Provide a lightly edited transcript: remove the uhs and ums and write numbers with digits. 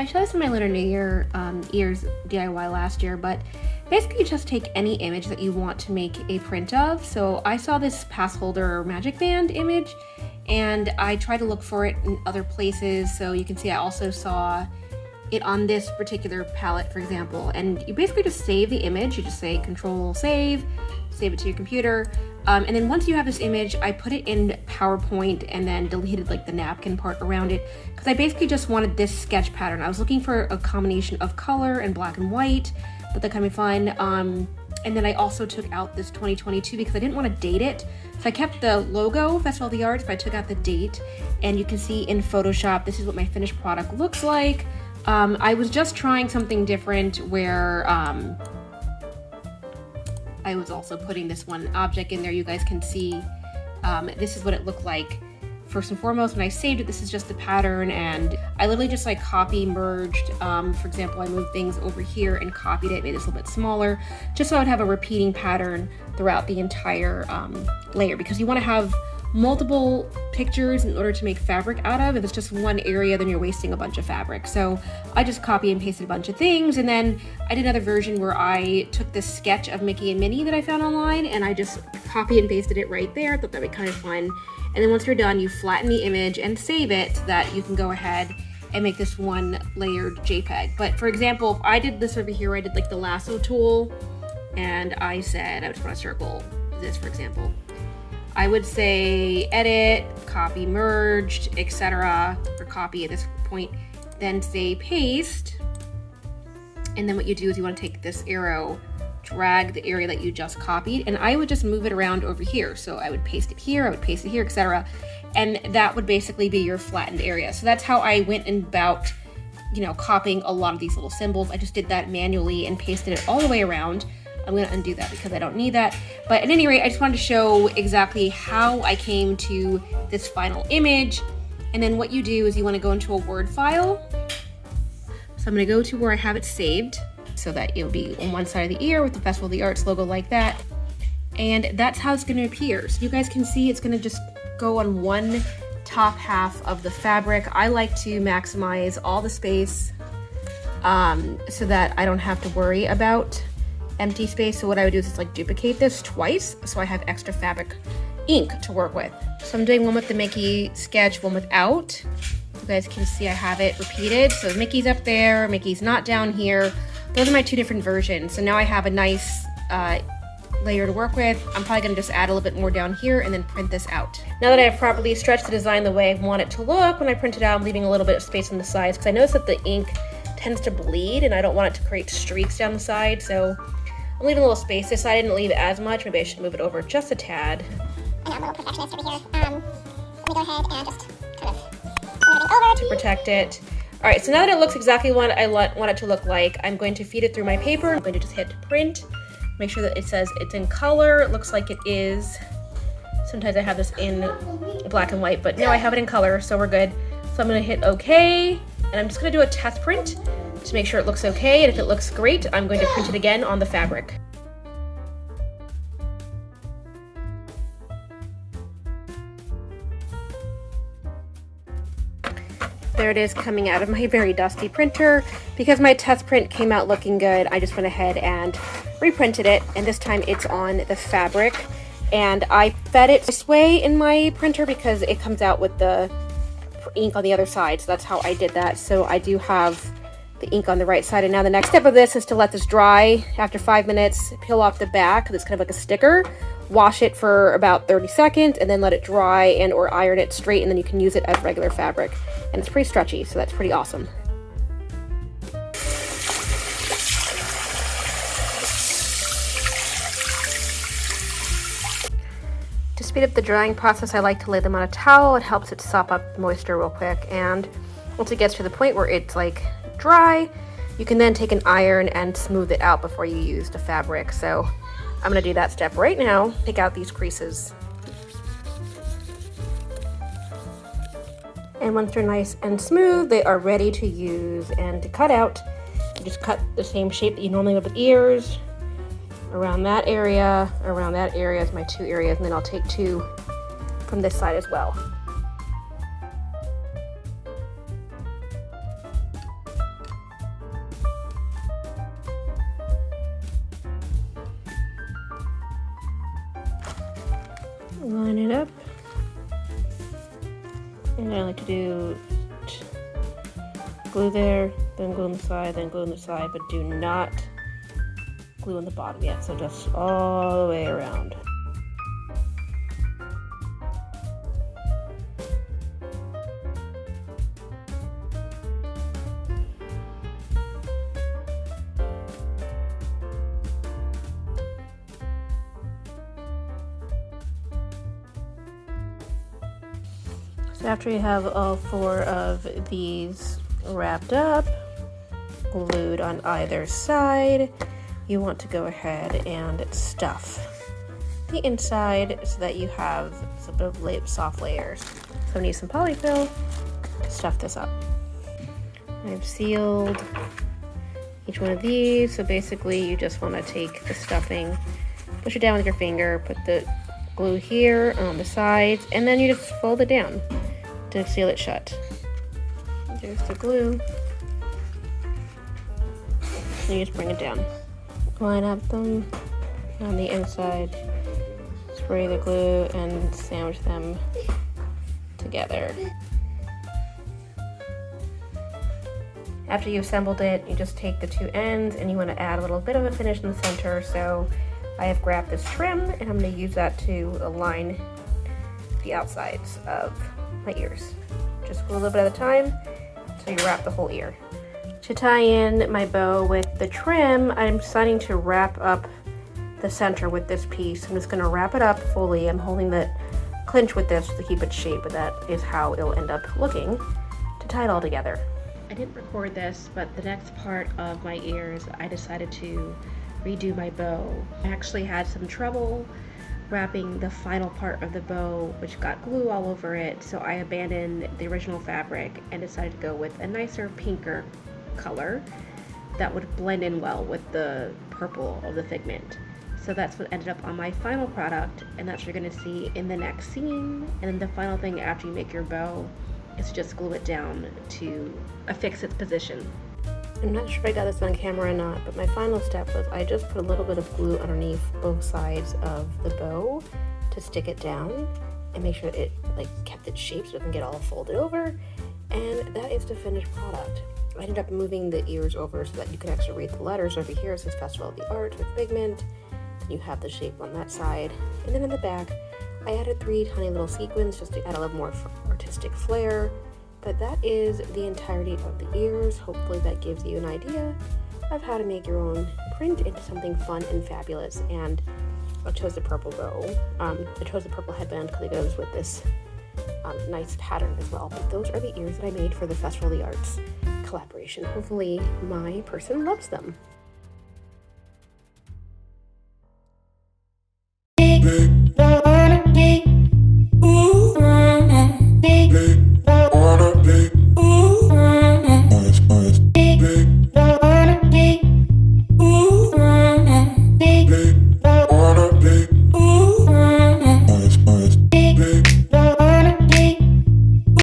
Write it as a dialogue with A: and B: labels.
A: So I showed this in my Lunar New Year ears DIY last year, but basically you just take any image that you want to make a print of. So I saw this pass holder magic band image and I tried to look for it in other places. So you can see I also saw it on this particular palette, for example, and you basically just save the image. You just say Control save it to your computer. And then once you have this image, I put it in PowerPoint and then deleted like the napkin part around it because I basically just wanted this sketch pattern. I was looking for a combination of color and black and white, but that kind of fun. And then I also took out this 2022 because I didn't want to date it. So I kept the logo, Festival of the Arts, but I took out the date. And you can see in Photoshop, this is what my finished product looks like. I was just trying something different where I was also putting this one object in there. You guys can see this is what it looked like. First and foremost, when I saved it, this is just the pattern, and I literally just like copy merged. For example, I moved things over here and copied it, made this a little bit smaller, just so I would have a repeating pattern throughout the entire layer, because you want to have multiple pictures in order to make fabric out of. If it's just one area, then you're wasting a bunch of fabric. So I just copy and pasted a bunch of things, and then I did another version where I took this sketch of Mickey and Minnie that I found online and I just copied and pasted it right there. I thought that'd be kind of fun. And then once you're done, you flatten the image and save it so that you can go ahead and make this one layered JPEG. But for example, if I did this over here, I did like the lasso tool, and I said I just want to circle this, for example. I would say edit, copy merged, etc. or copy at this point, then say paste. And then what you do is you want to take this arrow, drag the area that you just copied, and I would just move it around over here. So I would paste it here, I would paste it here, etc. And that would basically be your flattened area. So that's how I went about, you know, copying a lot of these little symbols. I just did that manually and pasted it all the way around. I'm going to undo that because I don't need that. But at any rate, I just wanted to show exactly how I came to this final image. And then what you do is you want to go into a Word file. So I'm going to go to where I have it saved so that it'll be on one side of the ear with the Festival of the Arts logo like that. And that's how it's going to appear. So you guys can see it's going to just go on one top half of the fabric. I like to maximize all the space so that I don't have to worry about empty space. So what I would do is just like duplicate this twice so I have extra fabric ink to work with. So I'm doing one with the Mickey sketch, one without. You guys can see I have it repeated. So Mickey's up there, Mickey's not down here. Those are my two different versions. So now I have a nice layer to work with. I'm probably gonna just add a little bit more down here and then print this out. Now that I've properly stretched the design the way I want it to look, when I print it out, I'm leaving a little bit of space on the sides because I noticed that the ink tends to bleed and I don't want it to create streaks down the side. So I'm leaving a little space. This side I didn't leave as much. Maybe I should move it over just a tad.
B: I know I'm a little perfectionist over here. Let me go ahead and just kind of move it over
A: to protect it. All right, so now that it looks exactly what I want it to look like, I'm going to feed it through my paper. I'm going to just hit print. Make sure that it says it's in color. It looks like it is. Sometimes I have this in black and white, but now I have it in color, so we're good. So I'm gonna hit okay, and I'm just gonna do a test print to make sure it looks okay, and if it looks great, I'm going to print it again on the fabric. There it is coming out of my very dusty printer. Because my test print came out looking good, I just went ahead and reprinted it, and this time it's on the fabric. And I fed it this way in my printer because it comes out with the ink on the other side, so that's how I did that. So I do have the ink on the right side, and now the next step of this is to let this dry. After 5 minutes, peel off the back, that's kind of like a sticker, wash it for about 30 seconds, and then let it dry and or iron it straight, and then you can use it as regular fabric. And it's pretty stretchy, so that's pretty awesome. To speed up the drying process, I like to lay them on a towel. It helps it sop up moisture real quick, and once it gets to the point where it's like dry, you can then take an iron and smooth it out before you use the fabric. So I'm gonna do that step right now. Pick out these creases. And once they're nice and smooth, they are ready to use and to cut out. You just cut the same shape that you normally would with ears. Around that area is my two areas, and then I'll take two from this side as well. line it up. And I like to do glue there, then glue on the side, then glue on the side, but do not glue on the bottom yet, so just all the way around. So after you have all 4 of these wrapped up, glued on either side, you want to go ahead and stuff the inside so that you have some bit of soft layers. So I need some polyfill to stuff this up. I've sealed each one of these, so basically you just want to take the stuffing, push it down with your finger, put the glue here on the sides, and then you just fold it down to seal it shut. There's the glue. And you just bring it down. Line up them on the inside, spray the glue, and sandwich them together. After you've assembled it, you just take the 2 ends and you want to add a little bit of a finish in the center. So I have grabbed this trim and I'm going to use that to align the outsides of my ears. Just glue a little bit at a time so you wrap the whole ear. To tie in my bow with the trim, I'm deciding to wrap up the center with this piece. I'm just going to wrap it up fully. I'm holding the clinch with this to keep its shape, but that is how it'll end up looking to tie it all together. I didn't record this, but the next part of my ears, I decided to redo my bow. I actually had some trouble wrapping the final part of the bow, which got glue all over it, so I abandoned the original fabric and decided to go with a nicer pinker color that would blend in well with the purple of the figment. So that's what ended up on my final product, and that's what you're going to see in the next scene. And then the final thing after you make your bow is to just glue it down to affix its position. I'm not sure if I got this on camera or not, but my final step was I just put a little bit of glue underneath both sides of the bow to stick it down and make sure it kept its shape so it doesn't get all folded over. And that is the finished product. I ended up moving the ears over so that you can actually read the letters. Over here it says Festival of the Arts with pigment. You have the shape on that side. And then in the back, I added 3 tiny little sequins just to add a little more artistic flair. But that is the entirety of the ears. Hopefully that gives you an idea of how to make your own print into something fun and fabulous. And I chose the purple bow. I chose the purple headband because it goes with this nice pattern as well. But those are the ears that I made for the Festival of the Arts collaboration. Hopefully my person loves them.